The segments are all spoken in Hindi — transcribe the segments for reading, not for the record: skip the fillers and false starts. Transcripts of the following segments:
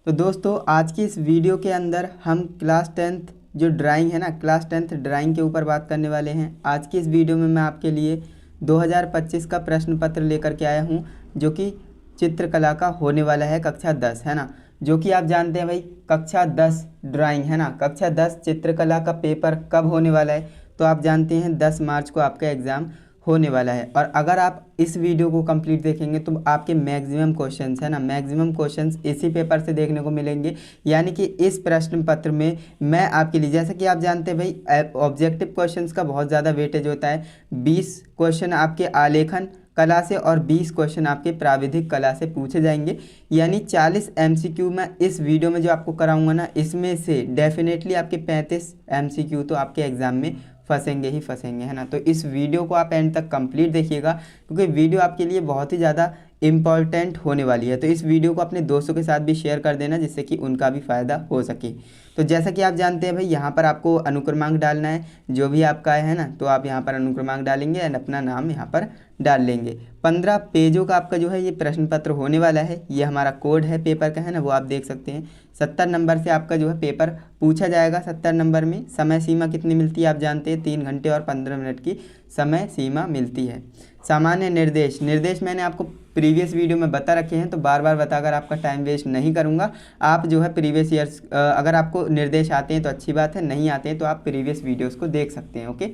तो दोस्तों आज की इस वीडियो के अंदर हम क्लास टेंथ जो ड्राइंग है ना, क्लास टेंथ ड्राइंग के ऊपर बात करने वाले हैं। आज की इस वीडियो में मैं आपके लिए 2025 का प्रश्न पत्र लेकर के आया हूं, जो कि चित्रकला का होने वाला है, कक्षा 10 है ना। जो कि आप जानते हैं भाई, कक्षा 10 ड्राइंग है ना, कक्षा 10 चित्रकला का पेपर कब होने वाला है। तो आप जानते हैं 10 मार्च को आपका एग्ज़ाम होने वाला है। और अगर आप इस वीडियो को कंप्लीट देखेंगे तो आपके मैक्सिमम क्वेश्चंस है ना, मैक्सिमम क्वेश्चंस इसी पेपर से देखने को मिलेंगे। यानी कि इस प्रश्न पत्र में मैं आपके लिए, जैसा कि आप जानते हैं भाई, ऑब्जेक्टिव क्वेश्चंस का बहुत ज़्यादा वेटेज होता है। 20 क्वेश्चन आपके आलेखन कला से और 20 क्वेश्चन आपके प्राविधिक कला से पूछे जाएंगे। यानी 40 MCQ मैं इस वीडियो में जो आपको कराऊंगा ना, इसमें से डेफिनेटली आपके 35 MCQ तो आपके एग्ज़ाम में फंसेंगे ही फंसेंगे, है ना। तो इस वीडियो को आप एंड तक कंप्लीट देखिएगा, क्योंकि वीडियो आपके लिए बहुत ही ज़्यादा इम्पॉर्टेंट होने वाली है। तो इस वीडियो को अपने दोस्तों के साथ भी शेयर कर देना, जिससे कि उनका भी फ़ायदा हो सके। तो जैसा कि आप जानते हैं भाई, यहाँ पर आपको अनुक्रमांक डालना है, जो भी आपका है ना, तो आप यहाँ पर अनुक्रमांक डालेंगे एंड अपना नाम यहाँ पर डाल लेंगे। 15 पेजों का आपका जो है ये प्रश्न पत्र होने वाला है। ये हमारा कोड है पेपर का, है ना, वो आप देख सकते हैं। 70 नंबर से आपका जो है पेपर पूछा जाएगा। 70 नंबर में समय सीमा कितनी मिलती है आप जानते हैं, 3 घंटे और 15 मिनट की समय सीमा मिलती है। सामान्य निर्देश मैंने आपको प्रीवियस वीडियो में बता रखे हैं, तो बार बार बताकर आपका टाइम वेस्ट नहीं करूंगा। आप जो है प्रीवियस ईयर्स, अगर आपको निर्देश आते हैं तो अच्छी बात है, नहीं आते हैं तो आप प्रीवियस वीडियोस को देख सकते हैं। ओके,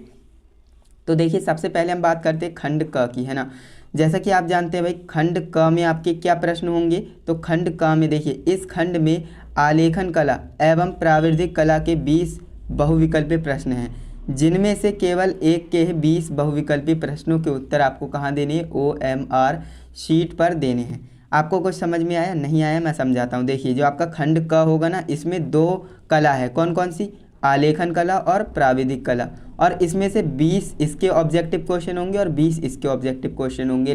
तो देखिए सबसे पहले हम बात करते हैं खंड क की, है ना। जैसा कि आप जानते हैं भाई, खंड क में आपके क्या प्रश्न होंगे। तो खंड क में देखिए, इस खंड में आलेखन कला एवं प्राविधिक कला के 20 बहुविकल्पी प्रश्न हैं, जिनमें से केवल एक के 20 बहुविकल्पी प्रश्नों के उत्तर आपको कहाँ देने हैं, OMR शीट पर देने हैं। आपको कुछ समझ में आया, नहीं आया, मैं समझाता हूँ। देखिए जो आपका खंड क होगा ना, इसमें 2 कला है, कौन कौन सी, आलेखन कला और प्राविधिक कला। और इसमें से 20 इसके ऑब्जेक्टिव क्वेश्चन होंगे और 20 इसके ऑब्जेक्टिव क्वेश्चन होंगे।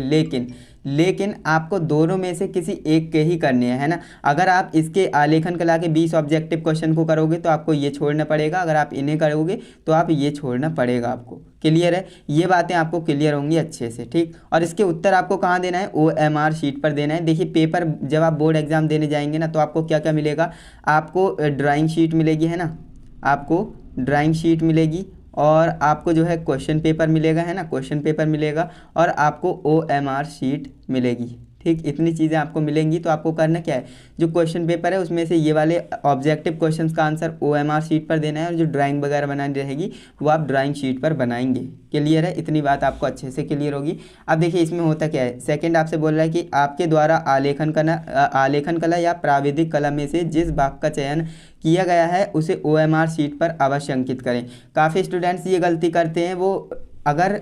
लेकिन आपको दोनों में से किसी एक के ही करने हैं, है ना। अगर आप इसके आलेखन कला के 20 ऑब्जेक्टिव क्वेश्चन को करोगे तो आपको ये छोड़ना पड़ेगा, अगर आप इन्हें करोगे तो आप ये छोड़ना पड़ेगा आपको। क्लियर है, ये बातें आपको क्लियर होंगी अच्छे से, ठीक। और इसके उत्तर आपको कहाँ देना है, OMR शीट पर देना है। देखिए पेपर जब आप बोर्ड एग्जाम देने जाएंगे ना, तो आपको क्या क्या मिलेगा, आपको ड्राइंग शीट मिलेगी, है ना, आपको ड्राइंग शीट मिलेगी, और आपको जो है क्वेश्चन पेपर मिलेगा, है ना, क्वेश्चन पेपर मिलेगा, और आपको OMR शीट मिलेगी, ठीक। इतनी चीज़ें आपको मिलेंगी। तो आपको करना क्या है, जो क्वेश्चन पेपर है उसमें से ये वाले ऑब्जेक्टिव क्वेश्चंस का आंसर OMR शीट पर देना है, और जो ड्राइंग वगैरह बनानी रहेगी वो आप ड्राइंग शीट पर बनाएंगे। क्लियर है, इतनी बात आपको अच्छे से क्लियर होगी। अब देखिए इसमें होता क्या है, सेकंड आपसे बोल रहा है कि आपके द्वारा आलेखन कला या प्राविधिक कला में से जिस भाग का चयन किया गया है उसे OMR शीट पर अवश्य अंकित करें। काफ़ी स्टूडेंट्स ये गलती करते हैं, वो अगर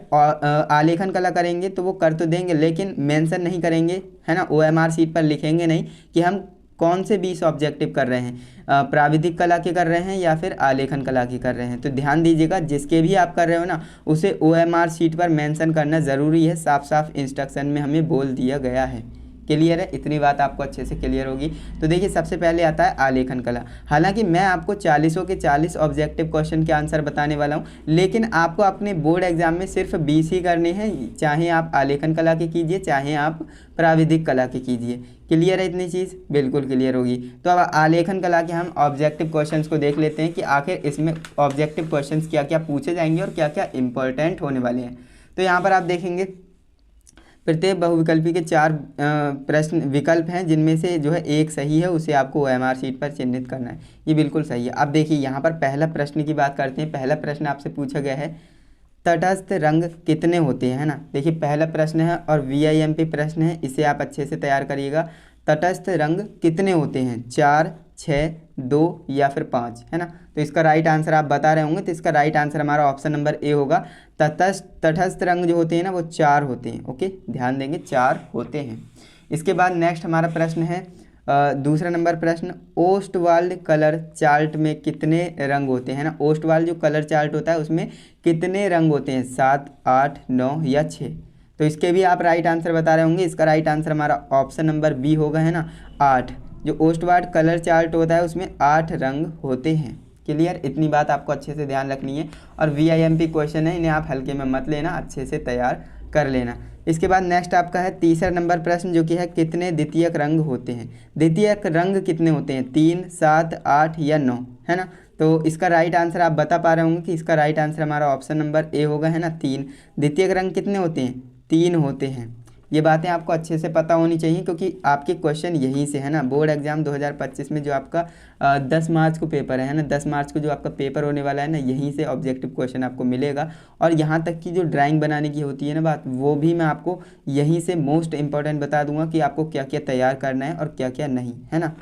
आलेखन कला करेंगे तो वो कर तो देंगे, लेकिन मेंशन नहीं करेंगे, है ना, OMR शीट पर लिखेंगे नहीं कि हम कौन से 20 ऑब्जेक्टिव कर रहे हैं, प्राविधिक कला के कर रहे हैं या फिर आलेखन कला की कर रहे हैं। तो ध्यान दीजिएगा, जिसके भी आप कर रहे हो ना, उसे OMR शीट पर मेंशन करना ज़रूरी है, साफ साफ इंस्ट्रक्शन में हमें बोल दिया गया है। क्लियर है, इतनी बात आपको अच्छे से क्लियर होगी। तो देखिए सबसे पहले आता है आलेखन कला। हालांकि मैं आपको 40 के 40 ऑब्जेक्टिव क्वेश्चन के आंसर बताने वाला हूं, लेकिन आपको अपने बोर्ड एग्जाम में सिर्फ 20 ही करने हैं, चाहे आप आलेखन कला के कीजिए चाहे आप प्राविधिक कला के कीजिए। क्लियर है, इतनी चीज़ बिल्कुल क्लियर होगी। तो अब आलेखन कला के हम ऑब्जेक्टिव क्वेश्चंस को देख लेते हैं कि आखिर इसमें ऑब्जेक्टिव क्वेश्चंस क्या क्या पूछे जाएंगे और क्या क्या इंपॉर्टेंट होने वाले हैं। तो यहाँ पर आप देखेंगे प्रत्येक बहुविकल्पी के 4 प्रश्न विकल्प हैं, जिनमें से जो है एक सही है, उसे आपको OMR शीट पर चिन्हित करना है। ये बिल्कुल सही है। अब देखिए यहाँ पर पहला प्रश्न की बात करते हैं। पहला प्रश्न आपसे पूछा गया है, तटस्थ रंग कितने होते हैं, है ना। देखिए पहला प्रश्न है और VIMP प्रश्न है, इसे आप अच्छे से तैयार करिएगा। तटस्थ रंग कितने होते हैं, 4, 6, 2 या फिर 5, है ना। तो इसका राइट आंसर आप बता रहे होंगे, तो इसका राइट आंसर हमारा ऑप्शन नंबर ए होगा। तटस्थ रंग जो होते हैं ना, वो 4 होते हैं। ओके, ध्यान देंगे, 4 होते हैं। इसके बाद नेक्स्ट हमारा प्रश्न है, दूसरा नंबर प्रश्न, ओस्टवाल्ड कलर चार्ट में कितने रंग होते हैं ना। ओस्टवाल्ड जो कलर चार्ट होता है उसमें कितने रंग होते हैं, 7, 8, 9 या 6। तो इसके भी आप राइट आंसर बता रहे होंगे। इसका राइट आंसर हमारा ऑप्शन नंबर बी होगा, है ना, 8। जो ओस्टवाल्ड कलर चार्ट होता है उसमें 8 रंग होते हैं। क्लियर, इतनी बात आपको अच्छे से ध्यान रखनी है। और VIMP क्वेश्चन है, इन्हें आप हल्के में मत लेना, अच्छे से तैयार कर लेना। इसके बाद नेक्स्ट आपका है तीसरा नंबर प्रश्न, जो कि है कितने द्वितीयक रंग होते हैं। द्वितीयक रंग कितने होते हैं, 3, 7, 8 या 9, है ना। तो इसका राइट आंसर आप बता पा रहे होंगे कि इसका राइट आंसर हमारा ऑप्शन नंबर ए होगा, है ना, 3। द्वितीयक रंग कितने होते हैं, 3 होते हैं। ये बातें आपको अच्छे से पता होनी चाहिए क्योंकि आपके क्वेश्चन यहीं से, है ना। बोर्ड एग्जाम 2025 में जो आपका 10 मार्च को पेपर है ना, 10 मार्च को जो आपका पेपर होने वाला है ना, यहीं से ऑब्जेक्टिव क्वेश्चन आपको मिलेगा। और यहाँ तक की जो ड्राइंग बनाने की होती है ना बात, वो भी मैं आपको यहीं से मोस्ट इंपॉर्टेंट बता दूंगा कि आपको क्या क्या तैयार करना है और क्या क्या नहीं, है ना।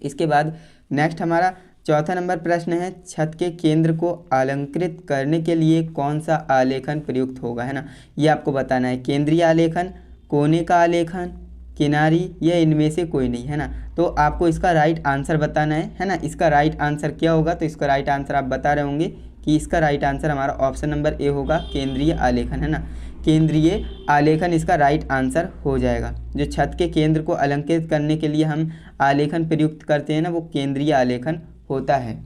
इसके बाद नेक्स्ट हमारा चौथा नंबर प्रश्न है, छत के केंद्र को अलंकृत करने के लिए कौन सा आलेखन प्रयुक्त होगा, है ना। ये आपको बताना है, केंद्रीय आलेखन, कोने का आलेखन, किनारी या इनमें से कोई नहीं, है ना। तो आपको इसका राइट आंसर बताना है ना। इसका राइट आंसर क्या होगा, तो इसका राइट आंसर आप बता रहे होंगे कि इसका राइट आंसर हमारा ऑप्शन नंबर ए होगा, केंद्रीय आलेखन, है ना। केंद्रीय आलेखन इसका राइट आंसर हो जाएगा। जो छत के केंद्र को अलंकृत करने के लिए हम आलेखन प्रयुक्त करते हैं ना, वो केंद्रीय आलेखन होता है।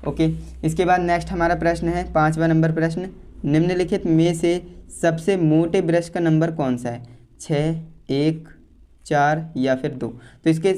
ओके, इसके बाद नेक्स्ट हमारा प्रश्न है 5वां नंबर प्रश्न, निम्नलिखित में से सबसे मोटे ब्रश का नंबर कौन सा है, 6, 1, 4 या फिर 2। तो इसके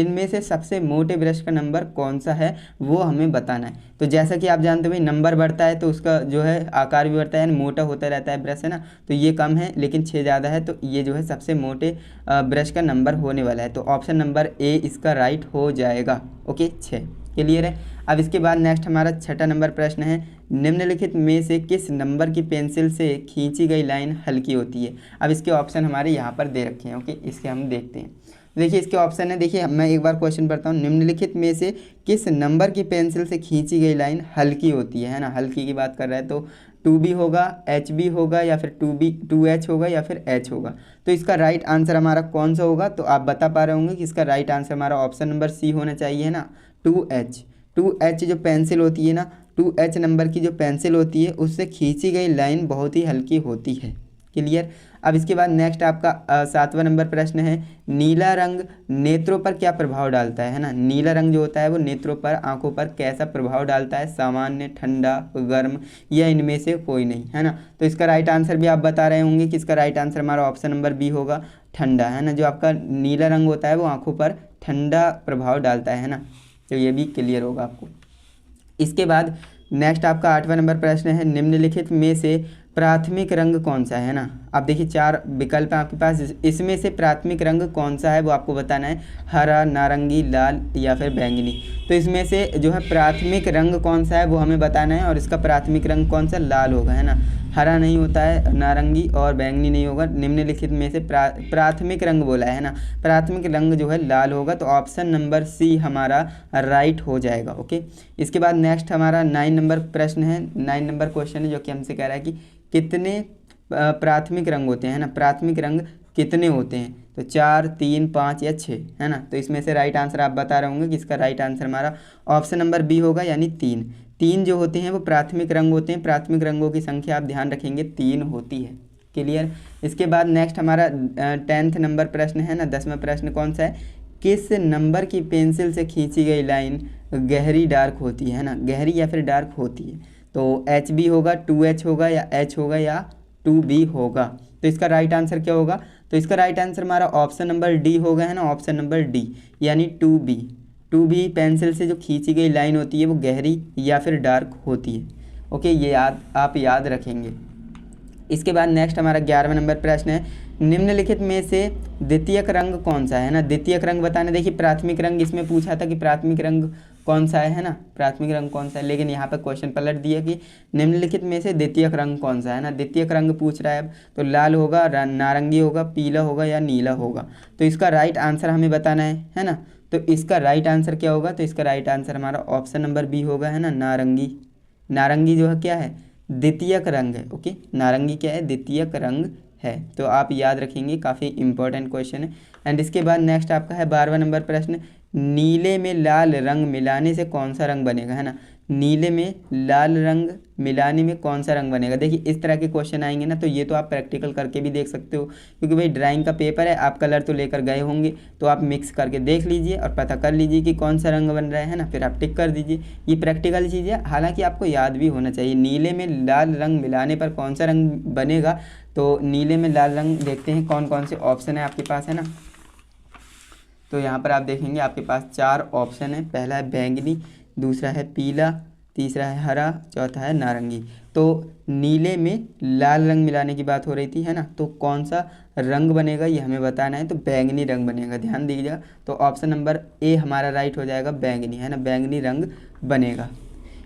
इनमें से सबसे मोटे ब्रश का नंबर कौन सा है वो हमें बताना है। तो जैसा कि आप जानते हो भाई, नंबर बढ़ता है तो उसका जो है आकार भी बढ़ता है, यानी मोटा होता रहता है ब्रश, है ना। तो ये कम है लेकिन 6 ज़्यादा है, तो ये जो है सबसे मोटे ब्रश का नंबर होने वाला है। तो ऑप्शन नंबर ए इसका राइट हो जाएगा। ओके, 6 क्लियर है। अब इसके बाद नेक्स्ट हमारा 6वां नंबर प्रश्न है, निम्नलिखित में से किस नंबर की पेंसिल से खींची गई लाइन हल्की होती है। अब इसके ऑप्शन हमारे यहाँ पर दे रखे हैं। ओके, इसके हम देखते हैं। देखिए इसके ऑप्शन है, देखिए मैं एक बार क्वेश्चन पढ़ता हूँ, निम्नलिखित में से किस नंबर की पेंसिल से खींची गई लाइन हल्की होती है ना। हल्की की बात कर रहा है तो 2B होगा, HB होगा या फिर 2H होगा या फिर H होगा। तो इसका राइट आंसर हमारा कौन सा होगा, तो आप बता पा रहे होंगे कि इसका राइट आंसर हमारा ऑप्शन नंबर सी होना चाहिए, है ना, 2H जो पेंसिल होती है ना, 2H नंबर की जो पेंसिल होती है उससे खींची गई लाइन बहुत ही हल्की होती है। क्लियर। अब इसके बाद नेक्स्ट आपका 7वां नंबर प्रश्न है, नीला रंग नेत्रों पर क्या प्रभाव डालता है ना। नीला रंग जो होता है वो नेत्रों पर, आंखों पर कैसा प्रभाव डालता है, सामान्य, ठंडा, गर्म या इनमें से कोई नहीं, है ना। तो इसका राइट आंसर भी आप बता रहे होंगे कि इसका राइट आंसर हमारा ऑप्शन नंबर बी होगा, ठंडा, है ना। जो आपका नीला रंग होता है वो आंखों पर ठंडा प्रभाव डालता है ना। तो ये भी क्लियर होगा आपको। इसके बाद नेक्स्ट आपका 8वां नंबर प्रश्न है, निम्नलिखित में से प्राथमिक रंग कौन सा है ना। अब देखिए 4 विकल्प हैं आपके पास, इसमें से प्राथमिक रंग कौन सा है वो आपको बताना है, हरा, नारंगी, लाल या फिर बैंगनी। तो इसमें से जो है प्राथमिक रंग कौन सा है वो हमें बताना है, और इसका प्राथमिक रंग कौन सा, लाल होगा, है ना। हरा नहीं होता है, नारंगी और बैंगनी नहीं होगा। निम्नलिखित में से प्राथमिक रंग बोला है ना, प्राथमिक रंग जो है लाल होगा। तो ऑप्शन नंबर सी हमारा राइट हो जाएगा। ओके, इसके बाद नेक्स्ट हमारा 9 नंबर प्रश्न है, 9 नंबर क्वेश्चन है जो कि हमसे कह रहा है कि कितने प्राथमिक रंग होते हैं ना, प्राथमिक रंग कितने होते हैं। तो 4, 3, 5 या 6, है ना। तो इसमें से राइट आंसर आप बता रहे होंगे कि इसका राइट आंसर हमारा ऑप्शन नंबर बी होगा, यानी 3 जो होते हैं वो प्राथमिक रंग होते हैं। प्राथमिक रंगों की संख्या आप ध्यान रखेंगे 3 होती है। क्लियर। इसके बाद नेक्स्ट हमारा 10th नंबर प्रश्न है ना, 10वां प्रश्न कौन सा है, किस नंबर की पेंसिल से खींची गई लाइन गहरी डार्क होती है ना, गहरी या फिर डार्क होती है। तो HB होगा, 2H होगा या H होगा या 2B होगा। तो इसका राइट आंसर क्या होगा, तो इसका राइट आंसर हमारा ऑप्शन नंबर डी होगा, है ना, ऑप्शन नंबर डी, यानी 2B पेंसिल से जो खींची गई लाइन होती है वो गहरी या फिर डार्क होती है। ओके, ये आप याद रखेंगे। इसके बाद नेक्स्ट हमारा 11वां नंबर प्रश्न है, निम्नलिखित में से द्वितीयक रंग कौन सा है ना। द्वितीयक रंग बताना, देखिए प्राथमिक रंग इसमें पूछा था कि प्राथमिक रंग कौन सा है ना, प्राथमिक रंग कौन सा है, लेकिन यहाँ पर क्वेश्चन पलट दिया कि निम्नलिखित में से द्वितीयक रंग कौन सा है ना। द्वितीयक रंग पूछ रहा है अब, तो लाल होगा, नारंगी होगा, पीला होगा या नीला होगा। तो इसका राइट आंसर हमें बताना है ना। तो इसका राइट आंसर क्या होगा, तो इसका राइट आंसर हमारा ऑप्शन नंबर बी होगा, है ना, नारंगी। नारंगी जो है क्या है, द्वितीयक रंग है। ओके, नारंगी क्या है, द्वितीयक रंग है। तो आप याद रखेंगे, काफ़ी इंपॉर्टेंट क्वेश्चन है। एंड इसके बाद नेक्स्ट आपका है 12वां नंबर प्रश्न, नीले में लाल रंग मिलाने से कौन सा रंग बनेगा, है ना। नीले में लाल रंग मिलाने में कौन सा रंग बनेगा। देखिए इस तरह के क्वेश्चन आएंगे ना, तो ये तो आप प्रैक्टिकल करके भी देख सकते हो, क्योंकि भाई ड्राइंग का पेपर है, आप कलर तो लेकर गए होंगे, तो आप मिक्स करके देख लीजिए और पता कर लीजिए कि कौन सा रंग बन रहा है ना, फिर आप टिक कर दीजिए। ये प्रैक्टिकल चीज़ है, हालांकि आपको याद भी होना चाहिए, नीले में लाल रंग मिलाने पर कौन सा रंग बनेगा, तो नीले में लाल रंग देखते हैं कौन कौन से ऑप्शन है आपके पास, है ना। तो यहाँ पर आप देखेंगे आपके पास 4 ऑप्शन है। पहला है बैंगनी, दूसरा है पीला, तीसरा है हरा, चौथा है नारंगी। तो नीले में लाल रंग मिलाने की बात हो रही थी, है ना। तो कौन सा रंग बनेगा ये हमें बताना है, तो बैंगनी रंग बनेगा, ध्यान दीजिएगा। तो ऑप्शन नंबर ए हमारा राइट हो जाएगा, बैंगनी, है ना, बैंगनी रंग बनेगा।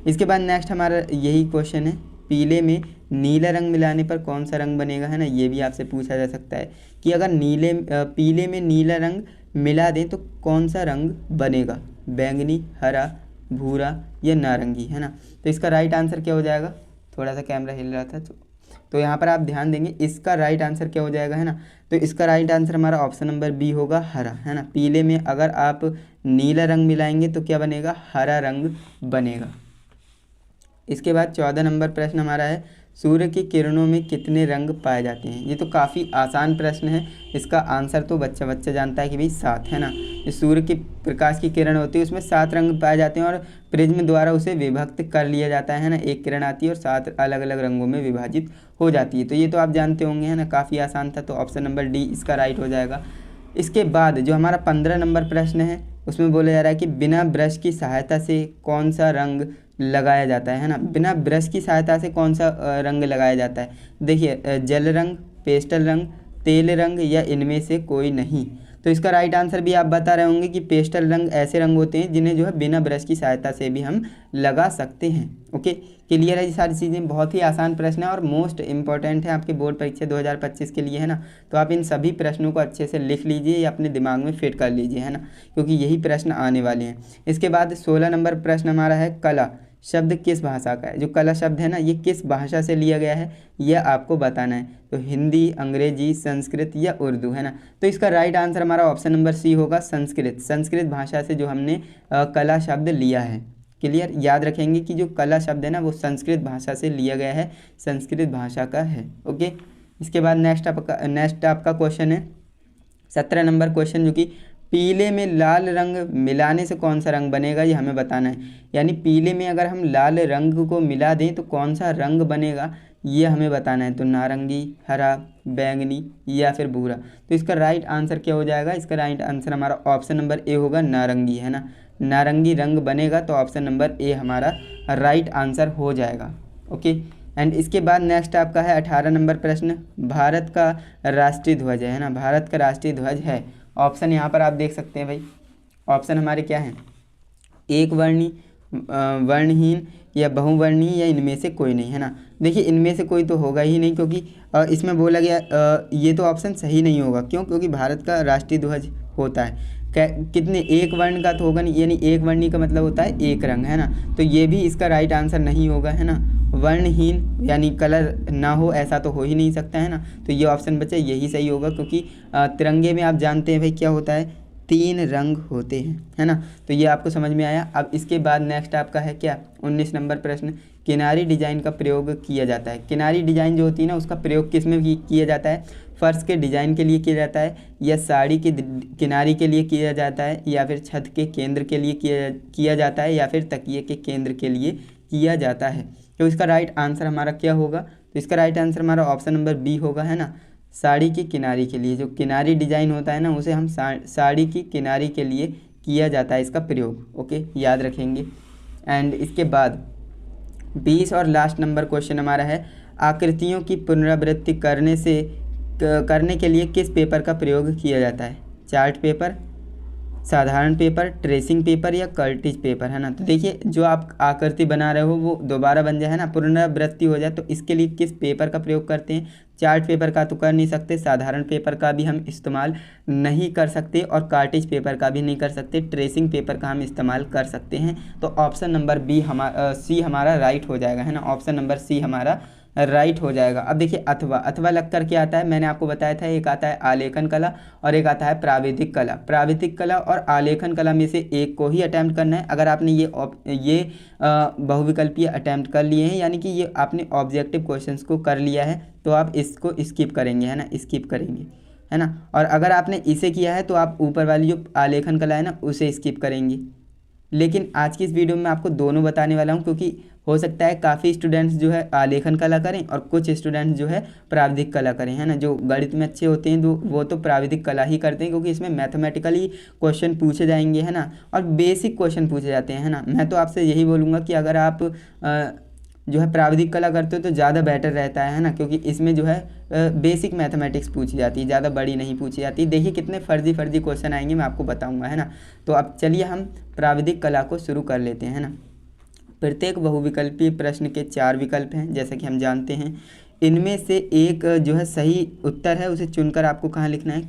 इसके बाद नेक्स्ट हमारा यही क्वेश्चन है, पीले में नीला रंग मिलाने पर कौन सा रंग बनेगा, है ना। ये भी आपसे पूछा जा सकता है कि अगर पीले में नीला रंग मिला दें तो कौन सा रंग बनेगा, बैंगनी, हरा, भूरा या नारंगी, है ना। तो इसका राइट आंसर क्या हो जाएगा, थोड़ा सा कैमरा हिल रहा था तो यहाँ पर आप ध्यान देंगे, इसका राइट आंसर क्या हो जाएगा, है ना। तो इसका राइट आंसर हमारा ऑप्शन नंबर बी होगा, हरा, है ना। पीले में अगर आप नीला रंग मिलाएंगे तो क्या बनेगा, हरा रंग बनेगा। इसके बाद 14 नंबर प्रश्न हमारा है, सूर्य की किरणों में कितने रंग पाए जाते हैं। ये तो काफ़ी आसान प्रश्न है, इसका आंसर तो बच्चा बच्चा जानता है कि भाई 7, है ना। जो सूर्य की प्रकाश की किरण होती है उसमें 7 रंग पाए जाते हैं और प्रिज्म द्वारा उसे विभक्त कर लिया जाता है ना। एक किरण आती है और 7 अलग अलग रंगों में विभाजित हो जाती है। तो ये तो आप जानते होंगे, है ना, काफ़ी आसान था। तो ऑप्शन नंबर डी इसका राइट हो जाएगा। इसके बाद जो हमारा 15 नंबर प्रश्न है उसमें बोला जा रहा है कि बिना ब्रश की सहायता से कौन सा रंग लगाया जाता है ना। बिना ब्रश की सहायता से कौन सा रंग लगाया जाता है। देखिए, जल रंग, पेस्टल रंग, तेल रंग या इनमें से कोई नहीं। तो इसका राइट आंसर भी आप बता रहे होंगे कि पेस्टल रंग ऐसे रंग होते हैं जिन्हें जो है बिना ब्रश की सहायता से भी हम लगा सकते हैं। ओके, क्लियर है। ये सारी चीज़ें बहुत ही आसान प्रश्न है और मोस्ट इंपॉर्टेंट है आपके बोर्ड परीक्षा 2025 के लिए, है ना। तो आप इन सभी प्रश्नों को अच्छे से लिख लीजिए या अपने दिमाग में फिट कर लीजिए, है ना, क्योंकि यही प्रश्न आने वाले हैं। इसके बाद 16 नंबर प्रश्न हमारा है, कला शब्द किस भाषा का है। जो कला शब्द है ना, ये किस भाषा से लिया गया है यह आपको बताना है। तो हिंदी, अंग्रेजी, संस्कृत या उर्दू, है ना। तो इसका राइट आंसर हमारा ऑप्शन नंबर सी होगा, संस्कृत। संस्कृत भाषा से जो हमने कला शब्द लिया है। क्लियर, याद रखेंगे कि जो कला शब्द है ना वो संस्कृत भाषा से लिया गया है, संस्कृत भाषा का है। ओके, इसके बाद नेक्स्ट आपका क्वेश्चन है 17 नंबर क्वेश्चन, जो कि पीले में लाल रंग मिलाने से कौन सा रंग बनेगा ये हमें बताना है। यानी पीले में अगर हम लाल रंग को मिला दें तो कौन सा रंग बनेगा ये हमें बताना है। तो नारंगी, हरा, बैंगनी या फिर भूरा। तो इसका राइट आंसर क्या हो जाएगा, इसका राइट आंसर हमारा ऑप्शन नंबर ए होगा, नारंगी, है ना। नारंगी रंग बनेगा। तो ऑप्शन नंबर ए हमारा राइट आंसर हो जाएगा। ओके, एंड इसके बाद नेक्स्ट आपका है 18 नंबर प्रश्न, भारत का राष्ट्रीय ध्वज है ना। भारत का राष्ट्रीय ध्वज है, ऑप्शन यहाँ पर आप देख सकते हैं भाई। ऑप्शन हमारे क्या हैं, एक वर्णी, वर्णहीन या बहुवर्णीय या इनमें से कोई नहीं, है ना। देखिए, इनमें से कोई तो होगा ही नहीं, क्योंकि इसमें बोला गया ये तो ऑप्शन सही नहीं होगा। क्यों, क्योंकि भारत का राष्ट्रीय ध्वज होता है कितने, एक वर्ण का तो होगा नहीं, यानी एक वर्णी का मतलब होता है एक रंग, है ना। तो ये भी इसका राइट आंसर नहीं होगा, है ना। वर्णहीन यानी कलर ना हो ऐसा तो हो ही नहीं सकता, है ना। तो ये ऑप्शन बच्चा यही सही होगा, क्योंकि तिरंगे में आप जानते हैं भाई क्या होता है, 3 रंग होते हैं, है ना। तो ये आपको समझ में आया। अब इसके बाद नेक्स्ट आपका है क्या 19 नंबर प्रश्न, किनारी डिजाइन का प्रयोग किया जाता है। किनारी डिजाइन जो होती है ना उसका प्रयोग किस में किया जाता है, फर्श के डिजाइन के लिए किया जाता है, या साड़ी की किनारी के लिए किया जाता है, या फिर छत के केंद्र के लिए किया जाता है, या फिर तकिए के केंद्र के लिए किया जाता है। तो इसका राइट आंसर हमारा क्या होगा, तो इसका राइट आंसर हमारा ऑप्शन नंबर बी होगा, है ना। साड़ी की किनारी के लिए, जो किनारी डिजाइन होता है ना उसे हम साड़ी की किनारी के लिए किया जाता है इसका प्रयोग। ओके, याद रखेंगे। एंड इसके बाद 20 और लास्ट नंबर क्वेश्चन हमारा है, आकृतियों की पुनरावृत्ति करने के लिए किस पेपर का प्रयोग किया जाता है। चार्ट पेपर, साधारण पेपर, ट्रेसिंग पेपर या कर्टिज पेपर, है ना। तो देखिए, जो आप आकृति बना रहे हो वो दोबारा बन जाए, है ना, पुनरावृत्ति हो जाए, तो इसके लिए किस पेपर का प्रयोग करते हैं। चार्ट पेपर का तो कर नहीं सकते, साधारण पेपर का भी हम इस्तेमाल नहीं कर सकते और कार्टेज पेपर का भी नहीं कर सकते, ट्रेसिंग पेपर का हम इस्तेमाल कर सकते हैं। तो ऑप्शन नंबर सी हमारा राइट हो जाएगा, है ना। ऑप्शन नंबर सी हमारा राइट हो जाएगा। अब देखिए, अथवा लग कर के आता है, मैंने आपको बताया था, एक आता है आलेखन कला और एक आता है प्राविधिक कला। प्राविधिक कला और आलेखन कला में से एक को ही अटैम्प्ट करना है। अगर आपने ये बहुविकल्पीय अटैम्प्ट कर लिए हैं, यानी कि ये आपने ऑब्जेक्टिव क्वेश्चंस को कर लिया है, तो आप इसको स्किप करेंगे, है ना, स्किप करेंगे, है ना। और अगर आपने इसे किया है तो आप ऊपर वाली जो आलेखन कला है ना उसे स्किप करेंगे। लेकिन आज की इस वीडियो में आपको दोनों बताने वाला हूँ, क्योंकि हो सकता है काफ़ी स्टूडेंट्स जो है आलेखन कला करें और कुछ स्टूडेंट्स जो है प्राविधिक कला करें, है ना। जो गणित में अच्छे होते हैं वो तो प्राविधिक कला ही करते हैं, क्योंकि इसमें मैथमेटिकली क्वेश्चन पूछे जाएंगे, है ना, और बेसिक क्वेश्चन पूछे जाते हैं, है ना। मैं तो आपसे यही बोलूँगा कि अगर आप जो है प्राविधिक कला करते हो तो ज़्यादा बेटर रहता है ना, क्योंकि इसमें जो है बेसिक मैथमेटिक्स पूछी जाती है, ज़्यादा बड़ी नहीं पूछी जाती। देखिए कितने फर्जी क्वेश्चन आएंगे, मैं आपको बताऊंगा, है ना। तो अब चलिए हम प्राविधिक कला को शुरू कर लेते हैं, है ना। प्रत्येक बहुविकल्पीय प्रश्न के 4 विकल्प हैं, जैसा कि हम जानते हैं। इनमें से एक जो है सही उत्तर है, उसे चुनकर आपको कहाँ लिखना है,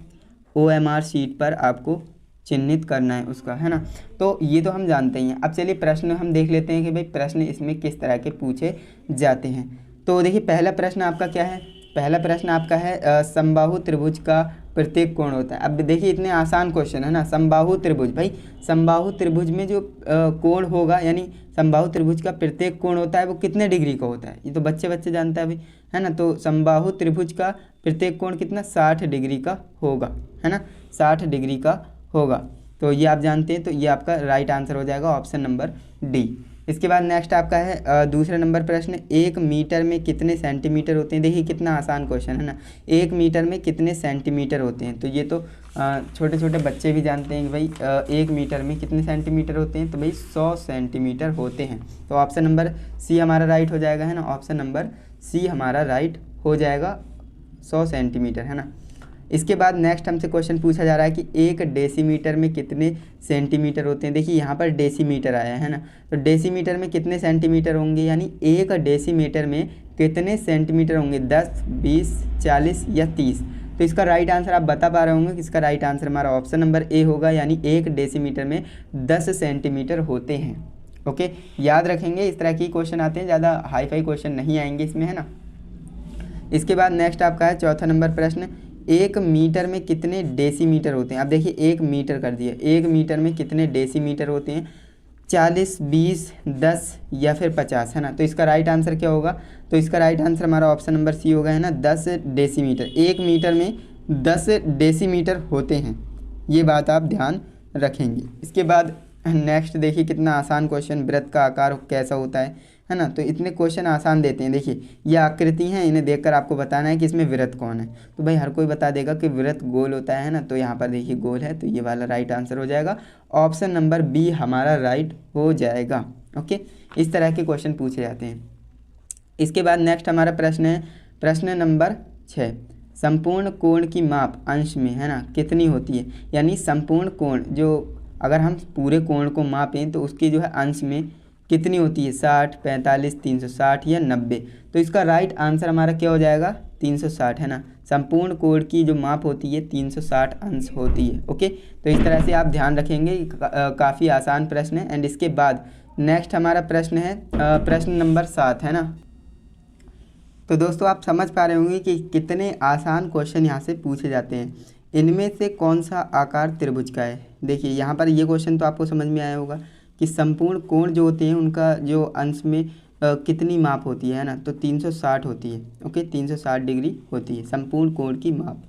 OMR शीट पर आपको चिन्हित करना है उसका, है ना। तो ये तो हम जानते ही हैं। अब चलिए प्रश्न हम देख लेते हैं कि भाई प्रश्न इसमें किस तरह के पूछे जाते हैं। तो देखिए पहला प्रश्न आपका क्या है, पहला प्रश्न आपका है समबाहु त्रिभुज का प्रत्येक कोण होता है। अब देखिए इतने आसान क्वेश्चन है ना, समबाहु त्रिभुज, भाई समबाहु त्रिभुज में जो कोण होगा, यानी समबाहु त्रिभुज का प्रत्येक कोण होता है वो कितने डिग्री का होता है, ये तो बच्चे जानता है भाई, है ना। तो समबाहु त्रिभुज का प्रत्येक कोण कितना 60 डिग्री का होगा, है ना, 60 डिग्री का होगा। तो ये आप जानते हैं, तो ये आपका राइट आंसर हो जाएगा ऑप्शन नंबर डी। इसके बाद नेक्स्ट आपका है दूसरा नंबर प्रश्न, 1 मीटर में कितने सेंटीमीटर होते हैं। देखिए कितना आसान क्वेश्चन है ना, 1 मीटर में कितने सेंटीमीटर होते हैं। तो ये तो छोटे छोटे बच्चे भी जानते हैं कि भाई 1 मीटर में कितने सेंटीमीटर होते हैं, तो भाई 100 सेंटीमीटर होते हैं। तो ऑप्शन नंबर सी हमारा राइट हो जाएगा, है ना, ऑप्शन नंबर सी हमारा राइट हो जाएगा, 100 सेंटीमीटर, है ना। इसके बाद नेक्स्ट हमसे क्वेश्चन पूछा जा रहा है कि 1 डेसीमीटर में कितने सेंटीमीटर होते हैं। देखिए यहाँ पर डेसीमीटर आया है ना, तो डेसीमीटर में कितने सेंटीमीटर होंगे, यानी 1 डेसीमीटर में कितने सेंटीमीटर होंगे, 10, 20, 40 या 30। तो इसका राइट आंसर आप बता पा रहे होंगे कि इसका राइट आंसर हमारा ऑप्शन नंबर ए होगा, यानी 1 डेसीमीटर में 10 सेंटीमीटर होते हैं। ओके, याद रखेंगे, इस तरह के क्वेश्चन आते हैं, ज़्यादा हाई फाई क्वेश्चन नहीं आएंगे इसमें, है ना। इसके बाद नेक्स्ट आपका है चौथा नंबर प्रश्न, 1 मीटर में कितने डेसीमीटर होते हैं। अब देखिए 1 मीटर कर दिया, 1 मीटर में कितने डेसीमीटर होते हैं, 40, 20, 10 या फिर 50, है ना। तो इसका राइट आंसर क्या होगा, तो इसका राइट आंसर हमारा ऑप्शन नंबर सी होगा, है ना, 10 डेसीमीटर। 1 मीटर में 10 डेसीमीटर होते हैं, ये बात आप ध्यान रखेंगे। इसके बाद नेक्स्ट देखिए कितना आसान क्वेश्चन, वृत्त का आकार कैसा होता है ना। तो इतने क्वेश्चन आसान देते हैं। देखिए ये आकृति हैं, इन्हें देखकर आपको बताना है कि इसमें वृत्त कौन है। तो भाई हर कोई बता देगा कि वृत्त गोल होता है ना, तो यहाँ पर देखिए गोल है, तो ये वाला राइट आंसर हो जाएगा, ऑप्शन नंबर बी हमारा राइट हो जाएगा। ओके, इस तरह के क्वेश्चन पूछे जाते हैं। इसके बाद नेक्स्ट हमारा प्रश्न है प्रश्न नंबर 6, संपूर्ण कोण की माप अंश में, है ना, कितनी होती है। यानी संपूर्ण कोण जो अगर हम पूरे कोण को मापें तो उसकी जो है अंश में कितनी होती है, 60, 45, 360 या 90। तो इसका राइट आंसर हमारा क्या हो जाएगा, 360, है ना। संपूर्ण कोण की जो माप होती है 360 अंश होती है। ओके, तो इस तरह से आप ध्यान रखेंगे, काफ़ी आसान प्रश्न है। एंड इसके बाद नेक्स्ट हमारा प्रश्न है प्रश्न नंबर 7, है ना। तो दोस्तों आप समझ पा रहे होंगे कि कितने आसान क्वेश्चन यहाँ से पूछे जाते हैं। इनमें से कौन सा आकार त्रिभुज का है। देखिए यहाँ पर ये क्वेश्चन तो आपको समझ में आया होगा कि संपूर्ण कोण जो होते हैं उनका जो अंश में कितनी माप होती है ना, तो 360 होती है। ओके, 360 डिग्री होती है संपूर्ण कोण की माप।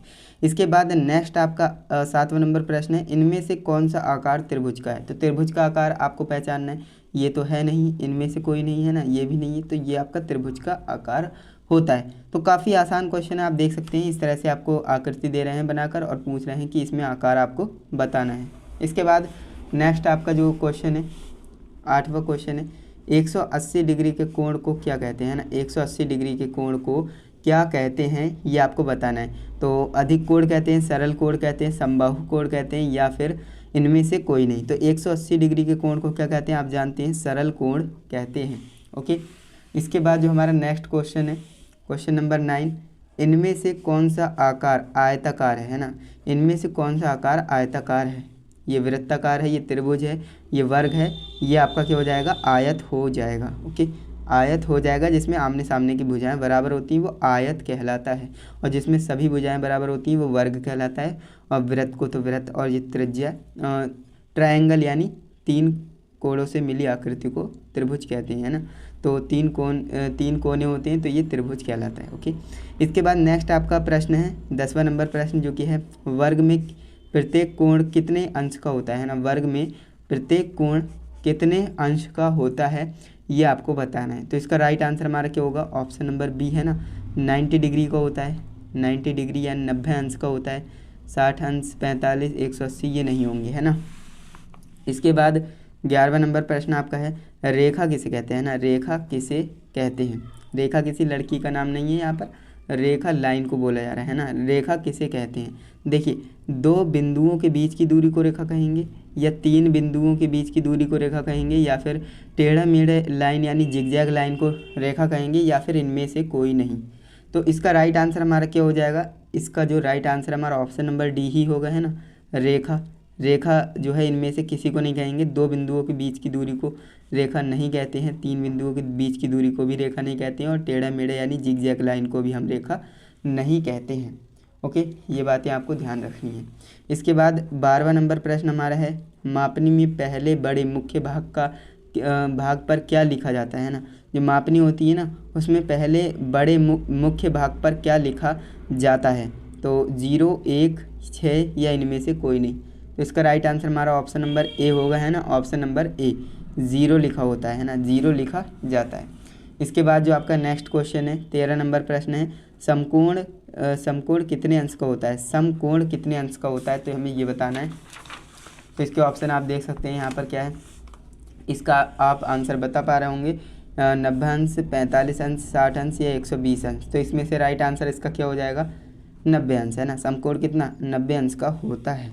इसके बाद नेक्स्ट आपका 7वां नंबर प्रश्न है, इनमें से कौन सा आकार त्रिभुज का है। तो त्रिभुज का आकार आपको पहचानना है, ये तो है नहीं, इनमें से कोई नहीं है ना, ये भी नहीं है, तो ये आपका त्रिभुज का आकार होता है। तो काफ़ी आसान क्वेश्चन है, आप देख सकते हैं इस तरह से आपको आकृति दे रहे हैं बनाकर और पूछ रहे हैं कि इसमें आकार आपको बताना है। इसके बाद नेक्स्ट आपका जो क्वेश्चन है 8वां क्वेश्चन है, 180 डिग्री के कोण को क्या कहते हैं ना, 180 डिग्री के कोण को क्या कहते हैं ये आपको बताना है। तो अधिक कोण कहते हैं, सरल कोण कहते हैं, समबाहु कोण कहते हैं, या फिर इनमें से कोई नहीं। तो 180 डिग्री के कोण को क्या कहते हैं, आप जानते हैं सरल कोण कहते हैं। ओके, इसके बाद जो हमारा नेक्स्ट क्वेश्चन है क्वेश्चन नंबर 9, इनमें से कौन सा आकार आयताकार है ना, इनमें से कौन सा आकार आयताकार है। ये वृत्ताकार है, ये त्रिभुज है, ये वर्ग है, ये आपका क्या हो जाएगा, आयत हो जाएगा। ओके, आयत हो जाएगा। जिसमें आमने सामने की भुजाएं बराबर होती हैं वो आयत कहलाता है, और जिसमें सभी भुजाएं बराबर होती हैं वो वर्ग कहलाता है। और वृत्त को तो वृत्त, और ये त्रिज्या ट्रायंगल यानी 3 कोणों से मिली आकृति को त्रिभुज कहते हैं, है ना। तो 3 कोने होते हैं, तो ये त्रिभुज कहलाता है। ओके, इसके बाद नेक्स्ट आपका प्रश्न है 10वां नंबर प्रश्न, जो कि है वर्ग में प्रत्येक कोण कितने अंश का होता है ना। वर्ग में प्रत्येक कोण कितने अंश का होता है ये आपको बताना है। तो इसका राइट आंसर हमारा क्या होगा, ऑप्शन नंबर बी है ना, 90 डिग्री का होता है। 90 डिग्री यानी 90 अंश का होता है। 60 अंश, 45, 180 ये नहीं होंगे, है ना। इसके बाद 11वां नंबर प्रश्न आपका है, रेखा किसे कहते हैं ना। रेखा किसे कहते हैं। रेखा किसी लड़की का नाम नहीं है, यहाँ पर रेखा लाइन को बोला जा रहा है ना। रेखा किसे कहते हैं, देखिए 2 बिंदुओं के बीच की दूरी को रेखा कहेंगे, या 3 बिंदुओं के बीच की दूरी को रेखा कहेंगे, या फिर टेढ़ा मेढ़े लाइन यानी जिगजैग लाइन को रेखा कहेंगे, या फिर इनमें से कोई नहीं। तो इसका राइट आंसर हमारा क्या हो जाएगा, इसका जो राइट आंसर हमारा ऑप्शन नंबर डी ही होगा, है ना। रेखा, रेखा जो है इनमें से किसी को नहीं कहेंगे। 2 बिंदुओं के बीच की दूरी को रेखा नहीं कहते हैं, 3 बिंदुओं के बीच की दूरी को भी रेखा नहीं कहते हैं, और टेढ़ा मेढ़ा यानी जिगजैग लाइन को भी हम रेखा नहीं कहते हैं। ओके, ये बातें आपको ध्यान रखनी है। इसके बाद 12वां नंबर प्रश्न हमारा है, मापनी में पहले बड़े मुख्य भाग पर क्या लिखा जाता है ना। जो मापनी होती है ना उसमें पहले बड़े मुख्य भाग पर क्या लिखा जाता है, तो 0, 1, 6 या इनमें से कोई नहीं। तो इसका राइट आंसर हमारा ऑप्शन नंबर ए होगा, है ना। ऑप्शन नंबर ए, 0 लिखा होता है ना, 0 लिखा जाता है। इसके बाद जो आपका नेक्स्ट क्वेश्चन है, 13 नंबर प्रश्न है, समकोण कितने अंश का होता है। समकोण कितने अंश का होता है, तो हमें ये बताना है। तो इसके ऑप्शन आप देख सकते हैं यहाँ पर क्या है, इसका आप आंसर बता पा रहे होंगे, 90 अंश, 45 अंश, 60 अंश या 120 अंश। तो इसमें से राइट आंसर इसका क्या हो जाएगा, 90 अंश, है ना। समकोण कितना, 90 अंश का होता है।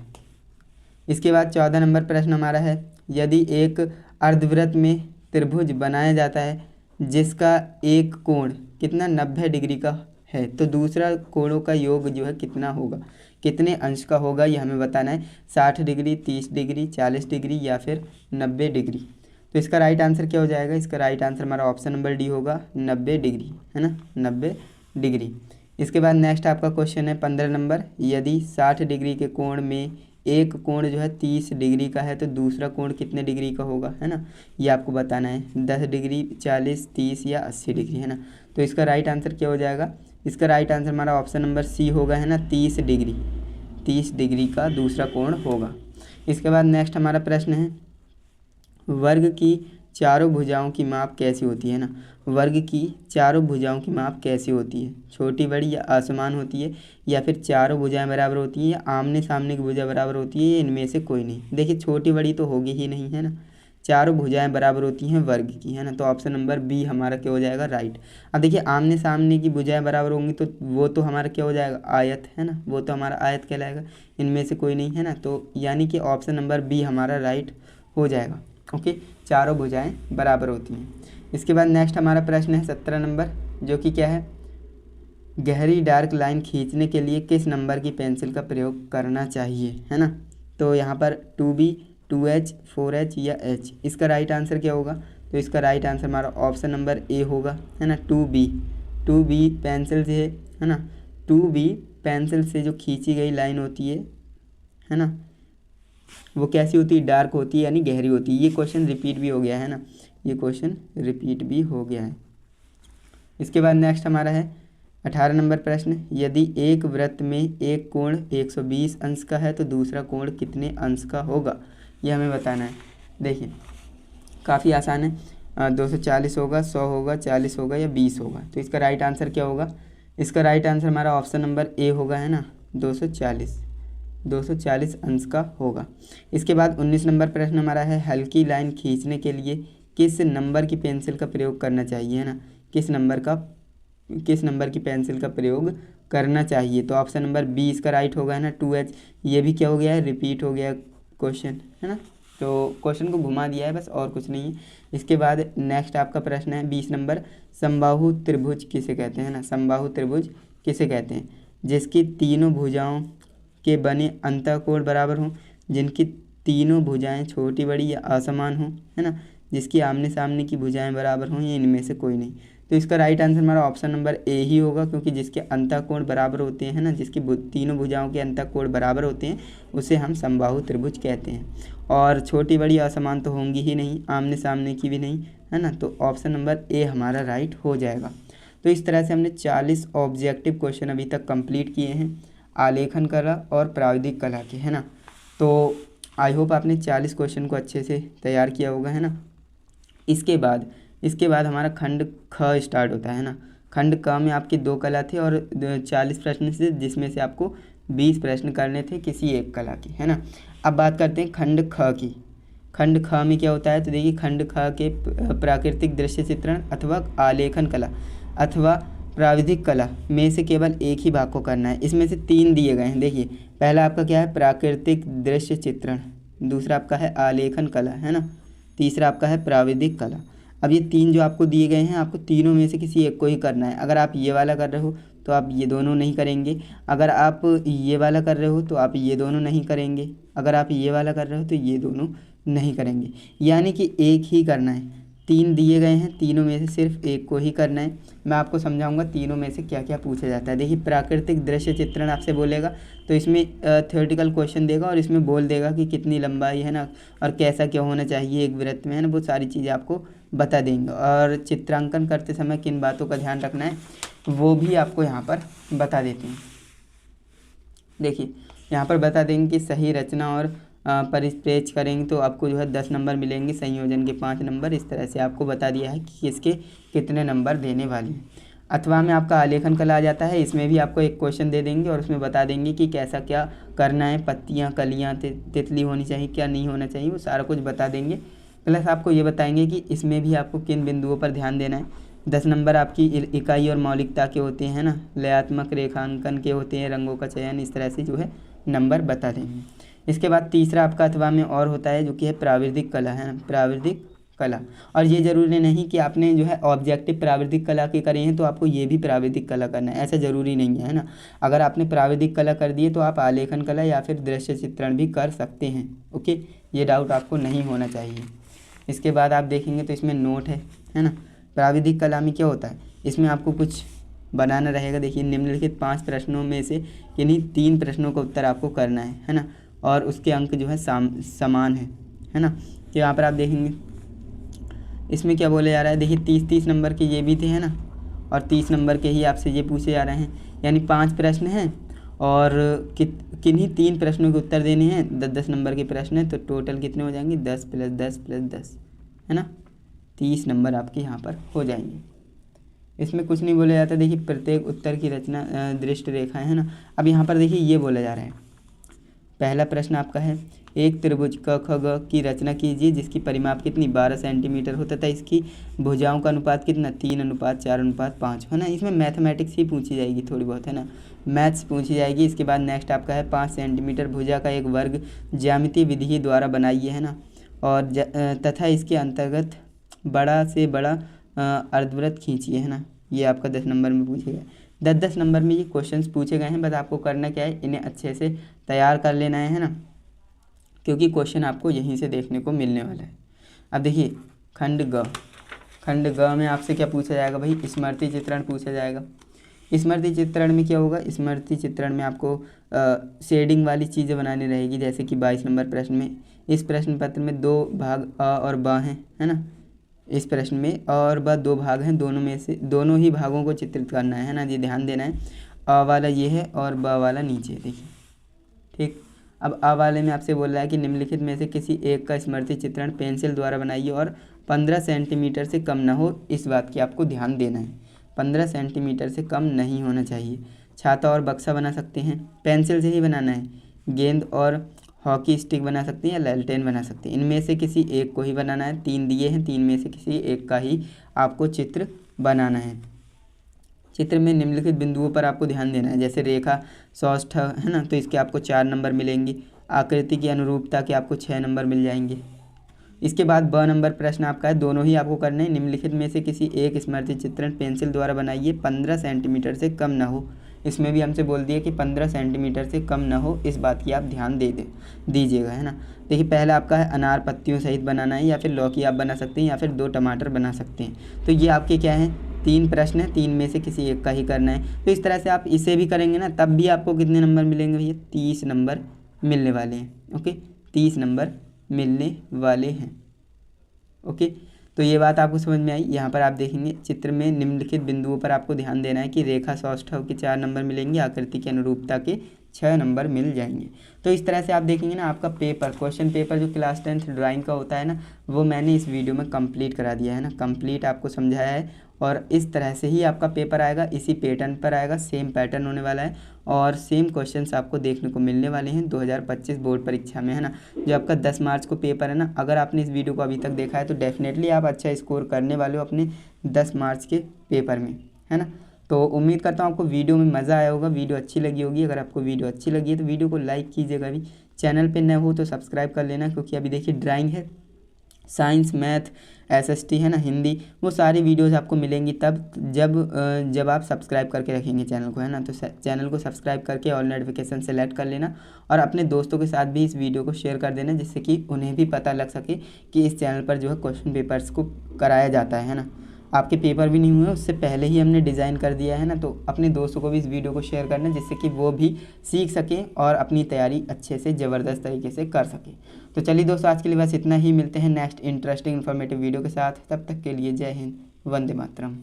इसके बाद 14 नंबर प्रश्न हमारा है, यदि एक अर्धवृत्त में त्रिभुज बनाया जाता है जिसका एक कोण कितना 90 डिग्री का है, तो दूसरा कोणों का योग जो है कितना होगा, कितने अंश का होगा, ये हमें बताना है। 60 डिग्री, 30 डिग्री, 40 डिग्री या फिर 90 डिग्री। तो इसका राइट आंसर क्या हो जाएगा, इसका राइट आंसर हमारा ऑप्शन नंबर डी होगा, 90 डिग्री, है ना, 90 डिग्री। इसके बाद नेक्स्ट आपका क्वेश्चन है 15 नंबर, यदि 60 डिग्री के कोण में एक कोण जो है 30 डिग्री का है तो दूसरा कोण कितने डिग्री का होगा, है ना, ये आपको बताना है। 10 डिग्री, 40, 30 या 80 डिग्री, है ना। तो इसका राइट आंसर क्या हो जाएगा, इसका राइट आंसर हमारा ऑप्शन नंबर सी होगा, है ना, 30 डिग्री। 30 डिग्री का दूसरा कोण होगा। इसके बाद नेक्स्ट हमारा प्रश्न है, वर्ग की चारों भुजाओं की माप कैसी होती है ना। वर्ग की चारों भुजाओं की माप कैसी होती है, छोटी बड़ी या असमान होती है, या फिर चारों भुजाएं बराबर होती हैं, या आमने सामने की भुजा बराबर होती है, या इनमें से कोई नहीं। देखिए छोटी बड़ी तो होगी ही नहीं, है ना, चारों भुजाएं बराबर होती हैं वर्ग की, है ना। तो ऑप्शन नंबर बी हमारा क्या हो जाएगा, राइट। अब देखिए आमने सामने की भुजाएं बराबर होंगी तो वो तो हमारा क्या हो जाएगा, आयत, है ना, वो तो हमारा आयत कहलाएगा। इनमें से कोई नहीं, है ना। तो यानी कि ऑप्शन नंबर बी हमारा राइट हो जाएगा। ओके, चारों भुजाएं बराबर होती हैं। इसके बाद नेक्स्ट हमारा प्रश्न है 17 नंबर, जो कि क्या है, गहरी डार्क लाइन खींचने के लिए किस नंबर की पेंसिल का प्रयोग करना चाहिए, है ना। तो यहाँ पर 2B, 2H, 4H या H, इसका राइट आंसर क्या होगा, तो इसका राइट आंसर हमारा ऑप्शन नंबर ए होगा, है ना, 2B। 2B पेंसिल से, है ना, 2B पेंसिल से जो खींची गई लाइन होती है ना, वो कैसी होती है, डार्क होती है यानी गहरी होती है। ये क्वेश्चन रिपीट भी हो गया है ना, ये क्वेश्चन रिपीट भी हो गया है। इसके बाद नेक्स्ट हमारा है 18 नंबर प्रश्न, यदि एक वृत्त में एक कोण 120 अंश का है तो दूसरा कोण कितने अंश का होगा, ये हमें बताना है। देखिए काफ़ी आसान है, 240 होगा, 100 होगा, 40 होगा या 20 होगा। तो इसका राइट आंसर क्या होगा, इसका राइट आंसर हमारा ऑप्शन नंबर ए होगा, है ना, 240 अंश का होगा। इसके बाद 19 नंबर प्रश्न हमारा है, हल्की लाइन खींचने के लिए किस नंबर की पेंसिल का प्रयोग करना चाहिए, है ना, किस नंबर की पेंसिल का प्रयोग करना चाहिए। तो ऑप्शन नंबर बी इसका राइट होगा, है ना, 2H। ये भी क्या हो गया है, रिपीट हो गया क्वेश्चन, है ना। तो क्वेश्चन को घुमा दिया है बस, और कुछ नहीं है। इसके बाद नेक्स्ट आपका प्रश्न है 20 नंबर, समबाहु त्रिभुज किसे कहते हैं ना। समबाहु त्रिभुज किसे कहते हैं, जिसकी तीनों भुजाओं के बने अंतःकोण बराबर हों, जिनकी तीनों भुजाएं छोटी बड़ी या असमान हों, है ना, जिसकी आमने सामने की भुजाएं बराबर हों, या इनमें से कोई नहीं। तो इसका राइट आंसर हमारा ऑप्शन नंबर ए ही होगा, क्योंकि जिसके अंतःकोण बराबर होते हैं ना, जिसकी तीनों भुजाओं के अंतःकोण बराबर होते हैं उसे हम समबाहु त्रिभुज कहते हैं। और छोटी बड़ी असमान तो होंगी ही नहीं, आमने सामने की भी नहीं, है ना। तो ऑप्शन नंबर ए हमारा राइट हो जाएगा। तो इस तरह से हमने 40 ऑब्जेक्टिव क्वेश्चन अभी तक कंप्लीट किए हैं, आलेखन कला और प्राविधिक कला के, है ना। तो आई होप आपने 40 क्वेश्चन को अच्छे से तैयार किया होगा, है ना। इसके बाद हमारा खंड ख स्टार्ट होता है ना। खंड क में आपकी 2 कला थे और 40 प्रश्न थे, जिसमें से आपको 20 प्रश्न करने थे किसी एक कला की, है ना। अब बात करते हैं खंड ख की। खंड ख में क्या होता है, तो देखिए खंड ख के प्राकृतिक दृश्य चित्रण अथवा आलेखन कला अथवा प्राविधिक कला में से केवल एक ही भाग को करना है। इसमें से 3 दिए गए हैं। देखिए पहला आपका क्या है, प्राकृतिक दृश्य चित्रण, दूसरा आपका है आलेखन कला, है ना, तीसरा आपका है प्राविधिक कला। अब ये 3 जो आपको दिए गए हैं, आपको तीनों में से किसी एक को ही करना है। अगर आप ये वाला कर रहे हो तो आप ये दोनों नहीं करेंगे, अगर आप ये वाला कर रहे हो तो आप ये दोनों नहीं करेंगे, अगर आप ये वाला कर रहे हो तो ये दोनों नहीं करेंगे, यानी कि एक ही करना है। 3 दिए गए हैं, तीनों में से सिर्फ एक को ही करना है। मैं आपको समझाऊंगा तीनों में से क्या क्या पूछा जाता है। देखिए प्राकृतिक दृश्य चित्रण आपसे बोलेगा तो इसमें थ्योरेटिकल क्वेश्चन देगा और इसमें बोल देगा कि कितनी लंबाई है ना, और कैसा क्या होना चाहिए एक वृत्त में, है ना, वो सारी चीज़ें आपको बता देंगे। और चित्रांकन करते समय किन बातों का ध्यान रखना है वो भी आपको यहाँ पर बता देते हैं। देखिए यहाँ पर बता देंगे कि सही रचना और परिप्रेक्ष्य करेंगे तो आपको जो है 10 नंबर मिलेंगे, संयोजन के 5 नंबर। इस तरह से आपको बता दिया है कि किसके कितने नंबर देने वाले हैं। अथवा में आपका आलेखन कला आ जाता है। इसमें भी आपको एक क्वेश्चन दे देंगे और उसमें बता देंगे कि कैसा क्या करना है, पत्तियाँ, कलियाँ, तितली होनी चाहिए, क्या नहीं होना चाहिए, वो सारा कुछ बता देंगे। प्लस आपको ये बताएंगे कि इसमें भी आपको किन बिंदुओं पर ध्यान देना है। 10 नंबर आपकी इकाई और मौलिकता के होते हैं ना, लयात्मक रेखांकन के होते हैं, रंगों का चयन, इस तरह से जो है नंबर बता देंगे। इसके बाद तीसरा आपका अथवा में और होता है जो कि है प्राविधिक कला, है ना, प्राविधिक कला। और ये ज़रूरी नहीं कि आपने जो है ऑब्जेक्टिव प्राविधिक कला के करे हैं तो आपको ये भी प्राविधिक कला करना है, ऐसा ज़रूरी नहीं है ना। अगर आपने प्राविधिक कला कर दिए तो आप आलेखन कला या फिर दृश्य चित्रण भी कर सकते हैं। ओके, ये डाउट आपको नहीं होना चाहिए। इसके बाद आप देखेंगे तो इसमें नोट है ना। प्राविधिक कला में क्या होता है, इसमें आपको कुछ बनाना रहेगा। देखिए निम्नलिखित 5 प्रश्नों में से किन्हीं 3 प्रश्नों का उत्तर आपको करना है ना, और उसके अंक जो है समान है ना। तो यहाँ पर आप देखेंगे इसमें क्या बोले जा रहा है। देखिए 30-30 नंबर के ये भी थे, है ना, और 30 नंबर के ही आपसे ये पूछे जा रहे हैं। यानी 5 प्रश्न हैं और किन्हीं 3 प्रश्नों के उत्तर देने हैं। 10-10 नंबर के प्रश्न हैं, तो टोटल कितने हो जाएंगे, 10 + 10 + 10, है ना, 30 नंबर आपके यहाँ पर हो जाएंगे। इसमें कुछ नहीं बोला जाता। देखिए प्रत्येक उत्तर की रचना दृष्ट रेखाएं, है ना। अब यहाँ पर देखिए ये बोला जा रहा है। पहला प्रश्न आपका है, एक त्रिभुज क ख ग की रचना कीजिए जिसकी परिमाप कितनी 12 सेंटीमीटर हो तथा इसकी भुजाओं का अनुपात कितना 3:4:5, है ना। इसमें मैथमेटिक्स ही पूछी जाएगी थोड़ी बहुत, है ना, मैथ्स पूछी जाएगी। इसके बाद नेक्स्ट आपका है 5 सेंटीमीटर भुजा का एक वर्ग ज्यामितीय विधि द्वारा बनाइए, है ना, और तथा इसके अंतर्गत बड़ा से बड़ा अर्धवृत्त खींचिए, है ना। ये आपका 10 नंबर में पूछेगा। 10-10 नंबर में ये क्वेश्चंस पूछे गए हैं। बस आपको करना क्या है, इन्हें अच्छे से तैयार कर लेना है ना, क्योंकि क्वेश्चन आपको यहीं से देखने को मिलने वाला है। अब देखिए खंड ग में आपसे क्या पूछा जाएगा भाई, स्मृति चित्रण पूछा जाएगा। स्मृति चित्रण में क्या होगा, स्मृति चित्रण में आपको शेडिंग वाली चीज़ें बनानी रहेगी। जैसे कि 22 नंबर प्रश्न में, इस प्रश्न पत्र में 2 भाग अ और ब हैं, है ना। इस प्रश्न में अ और ब 2 भाग हैं, दोनों में से दोनों ही भागों को चित्रित करना है ना, ये ध्यान देना है। अ वाला ये है और ब वाला नीचे, देखिए ठीक। अब अ वाले में आपसे बोल रहा है कि निम्नलिखित में से किसी एक का स्मृति चित्रण पेंसिल द्वारा बनाइए और 15 सेंटीमीटर से कम ना हो, इस बात की आपको ध्यान देना है। 15 सेंटीमीटर से कम नहीं होना चाहिए। छाता और बक्सा बना सकते हैं, पेंसिल से ही बनाना है। गेंद और हॉकी स्टिक बना सकते हैं या लैलटेन बना सकते हैं, इनमें से किसी एक को ही बनाना है। 3 दिए हैं, 3 में से किसी एक का ही आपको चित्र बनाना है। चित्र में निम्नलिखित बिंदुओं पर आपको ध्यान देना है। जैसे रेखा सौष्ठव, है ना, तो इसके आपको 4 नंबर मिलेंगे। आकृति की अनुरूपता के आपको 6 नंबर मिल जाएंगे। इसके बाद ब नंबर प्रश्न आपका है, दोनों ही आपको करने हैं। निम्नलिखित में से किसी एक स्मृति चित्रण पेंसिल द्वारा बनाइए, 15 सेंटीमीटर से कम ना हो। इसमें भी हमसे बोल दिया कि 15 सेंटीमीटर से कम ना हो, इस बात की आप ध्यान दीजिएगा, है ना। देखिए पहला आपका है अनार पत्तियों सहित बनाना है, या फिर लौकी आप बना सकते हैं, या फिर 2 टमाटर बना सकते हैं। तो ये आपके क्या है, 3 प्रश्न है, 3 में से किसी एक का ही करना है। तो इस तरह से आप इसे भी करेंगे ना, तब भी आपको कितने नंबर मिलेंगे भैया, 30 नंबर मिलने वाले हैं। ओके, 30 नंबर मिलने वाले हैं। ओके, तो ये बात आपको समझ में आई। यहाँ पर आप देखेंगे चित्र में निम्नलिखित बिंदुओं पर आपको ध्यान देना है कि रेखा सौष्ठव के 4 नंबर मिलेंगे, आकृति की अनुरूपता के 6 नंबर मिल जाएंगे। तो इस तरह से आप देखेंगे ना, आपका पेपर, क्वेश्चन पेपर जो क्लास 10th ड्राइंग का होता है ना, वो मैंने इस वीडियो में कंप्लीट करा दिया है ना, कंप्लीट आपको समझाया है। और इस तरह से ही आपका पेपर आएगा, इसी पैटर्न पर आएगा, सेम पैटर्न होने वाला है और सेम क्वेश्चंस आपको देखने को मिलने वाले हैं 2025 बोर्ड परीक्षा में, है ना। जो आपका 10 मार्च को पेपर है ना, अगर आपने इस वीडियो को अभी तक देखा है तो डेफिनेटली आप अच्छा स्कोर करने वाले हो अपने 10 मार्च के पेपर में, है ना। तो उम्मीद करता हूँ आपको वीडियो में मज़ा आया होगा, वीडियो अच्छी लगी होगी। अगर आपको वीडियो अच्छी लगी है तो वीडियो को लाइक कीजिएगा, अभी चैनल पे नए हो तो सब्सक्राइब कर लेना, क्योंकि अभी देखिए ड्राइंग है, साइंस, मैथ, एसएसटी है ना, हिंदी, वो सारी वीडियोस आपको मिलेंगी तब जब आप सब्सक्राइब करके रखेंगे चैनल को, है ना। तो चैनल को सब्सक्राइब करके ऑल नोटिफिकेशन सेलेक्ट कर लेना और अपने दोस्तों के साथ भी इस वीडियो को शेयर कर देना, जिससे कि उन्हें भी पता लग सके कि इस चैनल पर जो है क्वेश्चन पेपर्स को कराया जाता है ना। आपके पेपर भी नहीं हुए, उससे पहले ही हमने डिज़ाइन कर दिया है ना। तो अपने दोस्तों को भी इस वीडियो को शेयर करना, जिससे कि वो भी सीख सकें और अपनी तैयारी अच्छे से ज़बरदस्त तरीके से कर सकें। तो चलिए दोस्तों, आज के लिए बस इतना ही। मिलते हैं नेक्स्ट इंटरेस्टिंग इन्फॉर्मेटिव वीडियो के साथ, तब तक के लिए जय हिंद, वंदे मातरम।